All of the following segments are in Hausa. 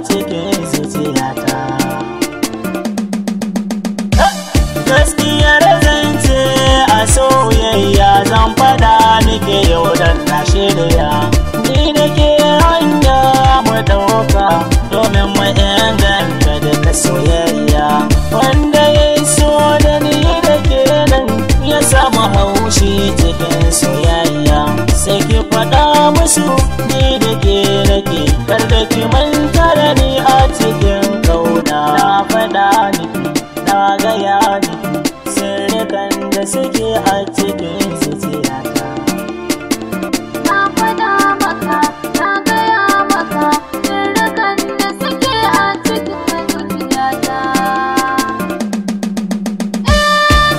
cikin zuciyata. Gaskiyar zance a soyayya zan fada miki yau dan na shirya. Ni da ke hanya mu ɗauka domin mu inganta duka soyayya. Wanda ya so da ni da ke nan ya samu haushi cikin soyayya. Sai ki faɗa musu ni da ke nake, kar da ki manta da ni a cikin kauna. Na faɗa miki, na gaya miki sirrikan da suke a cikin zuciyata. Na faɗa maka, na gaya maka sirrikan da suke a cikin zuciyata.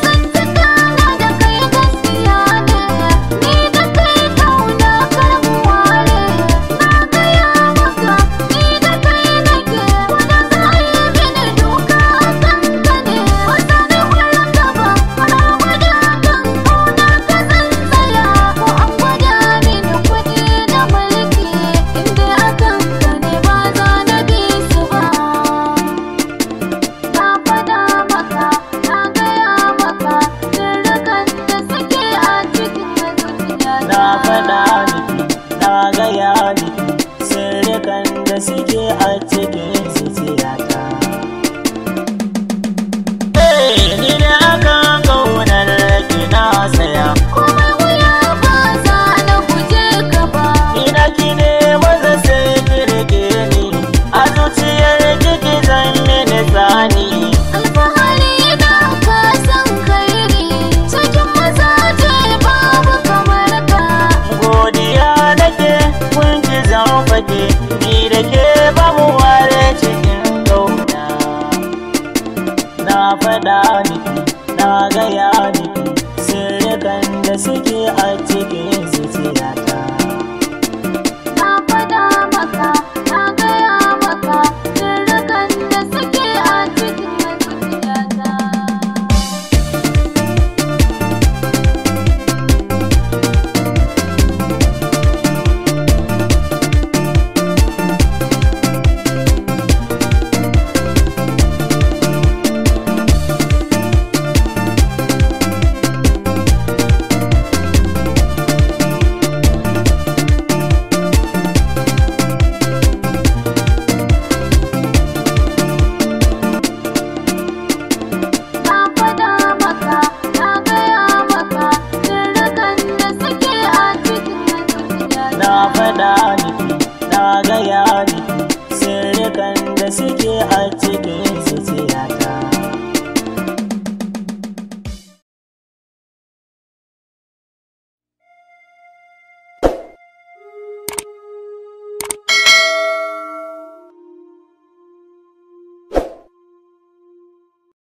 Zantuka na da kai gaskiya ne, ni da kai kauna kar mu ware. Na gaya maka, ni da kai nake, wanda za a yi mini duka a kanka ne. Wata na wurin gaba, har gwada kan kauna ka zan tsaya. Ko an gwada mini kuɗi da mulki, inda a kanka ne ba za na bi su ba. Na faɗa maka, na gaya maka sirrikan da suke a cikin zuciyata. Na faɗa miki, na gaya miki sirrikan da suke a cikin zuciyata. Ni da aka ƙaunar ki na tsaya. Komai wuya ba za na guje ka ba. Ina ki ne maza sai ki rike ni, a zuciyar kiki zan mini tsani. Alfahari na ka san kairi, cikin mazaje babu kamar ka. Godiya nake kun ji zan fake, ni da ke babu ware cikin ƙauna. Na faɗa miki, na gaya miki sirrikan da suke a cikin zuciyata. Na faɗa maka, na gaya maka sirrikan da suke a cikin zuciyata. Na faɗa maka, na gaya maka sirrikan da suke a cikin zuciyata. Na faɗa